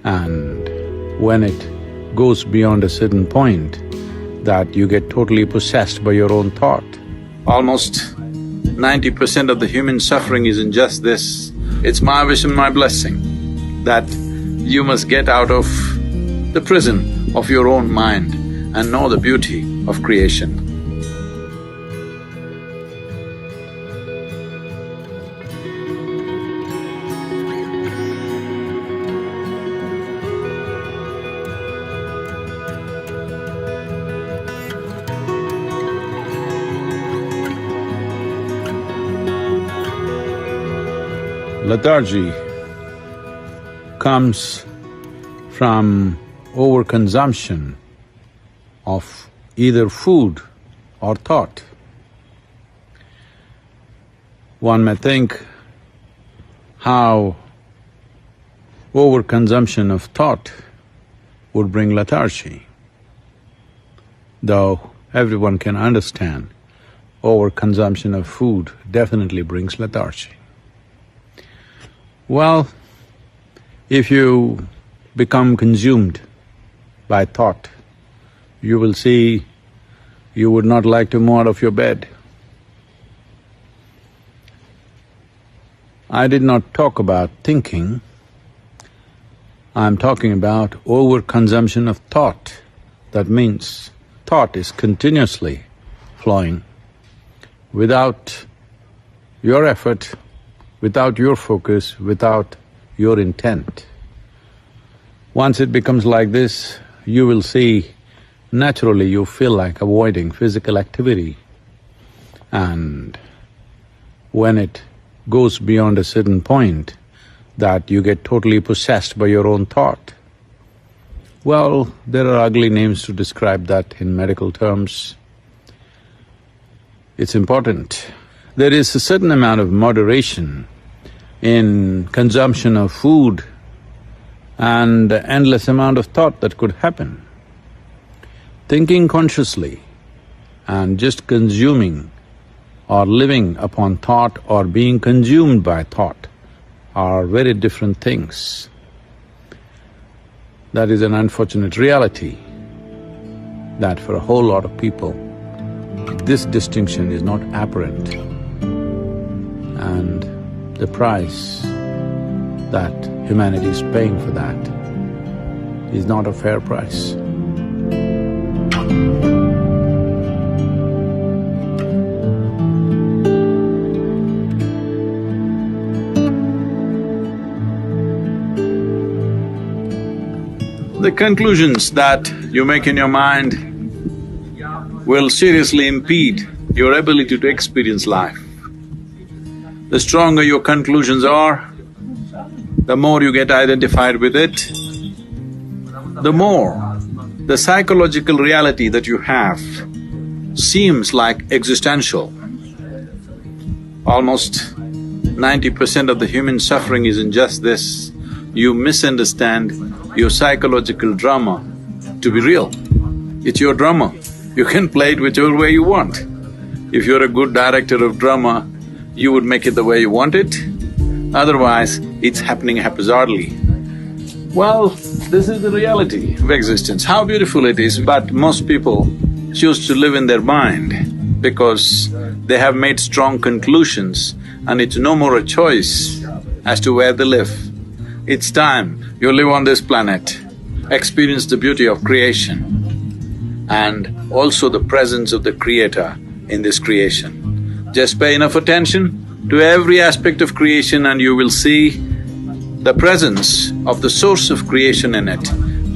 And when it goes beyond a certain point, that you get totally possessed by your own thought. Almost 90% of the human suffering is in just this. It's my wish and my blessing that you must get out of the prison of your own mind and know the beauty of creation. Lethargy comes from overconsumption of either food or thought. One may think how overconsumption of thought would bring lethargy, though everyone can understand overconsumption of food definitely brings lethargy. Well, if you become consumed by thought, you will see you would not like to move out of your bed. I did not talk about thinking, I'm talking about overconsumption of thought. That means thought is continuously flowing without your effort, without your focus, without your intent. Once it becomes like this, you will see naturally you feel like avoiding physical activity. And when it goes beyond a certain point, that you get totally possessed by your own thought. Well, there are ugly names to describe that in medical terms. It's important. There is a certain amount of moderation in consumption of food and endless amount of thought that could happen. Thinking consciously and just consuming or living upon thought or being consumed by thought are very different things. That is an unfortunate reality that for a whole lot of people, this distinction is not apparent. And the price that humanity is paying for that is not a fair price. The conclusions that you make in your mind will seriously impede your ability to experience life. The stronger your conclusions are, the more you get identified with it, the more the psychological reality that you have seems like existential. Almost 90% of the human suffering is in just this. You misunderstand your psychological drama to be real. It's your drama. You can play it whichever way you want. If you're a good director of drama, you would make it the way you want it, otherwise it's happening haphazardly. Well, this is the reality of existence. How beautiful it is, but most people choose to live in their mind because they have made strong conclusions and it's no more a choice as to where they live. It's time you live on this planet, experience the beauty of creation and also the presence of the Creator in this creation. Just pay enough attention to every aspect of creation and you will see the presence of the source of creation in it.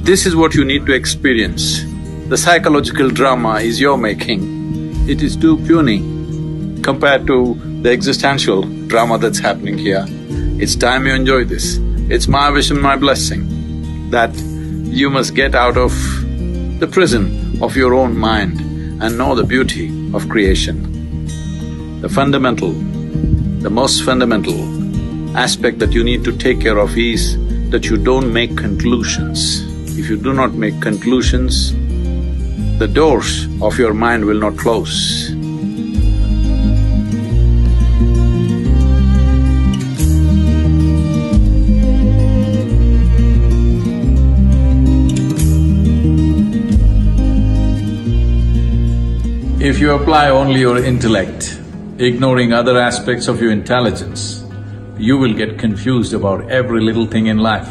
This is what you need to experience. The psychological drama is your making. It is too puny compared to the existential drama that's happening here. It's time you enjoy this. It's my wish and my blessing that you must get out of the prison of your own mind and know the beauty of creation. The most fundamental aspect that you need to take care of is that you don't make conclusions. If you do not make conclusions, the doors of your mind will not close. If you apply only your intellect, ignoring other aspects of your intelligence, you will get confused about every little thing in life.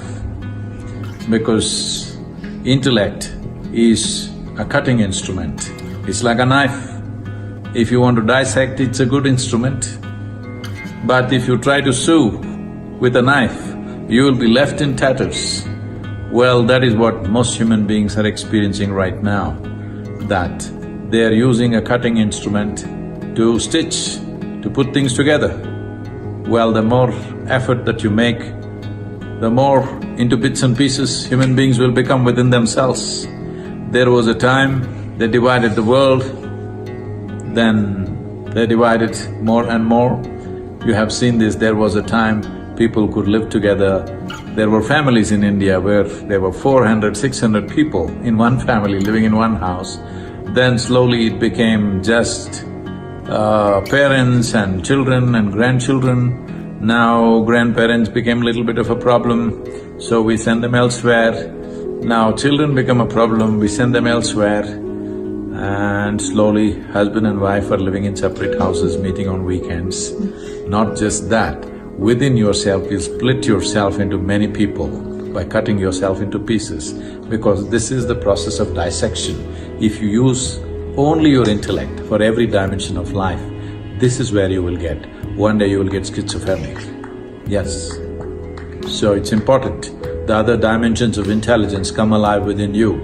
Because intellect is a cutting instrument, it's like a knife. If you want to dissect, it's a good instrument. But if you try to sew with a knife, you will be left in tatters. Well, that is what most human beings are experiencing right now, that they are using a cutting instrument to stitch, to put things together. Well, the more effort that you make, the more into bits and pieces human beings will become within themselves. There was a time they divided the world, then they divided more and more. You have seen this, there was a time people could live together. There were families in India where there were 400, 600 people in one family living in one house. Then slowly it became just parents and children and grandchildren. Now grandparents became a little bit of a problem, so we send them elsewhere. Now children become a problem, we send them elsewhere. And slowly husband and wife are living in separate houses, meeting on weekends. Not just that, within yourself you split yourself into many people by cutting yourself into pieces, because this is the process of dissection. If you use only your intellect for every dimension of life, this is where you will get. One day you will get schizophrenic, yes. So it's important, the other dimensions of intelligence come alive within you.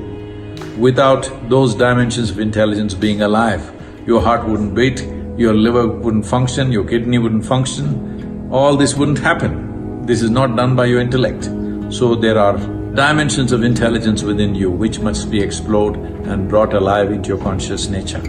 Without those dimensions of intelligence being alive, your heart wouldn't beat, your liver wouldn't function, your kidney wouldn't function, all this wouldn't happen. This is not done by your intellect. So there are dimensions of intelligence within you which must be explored and brought alive into your conscious nature.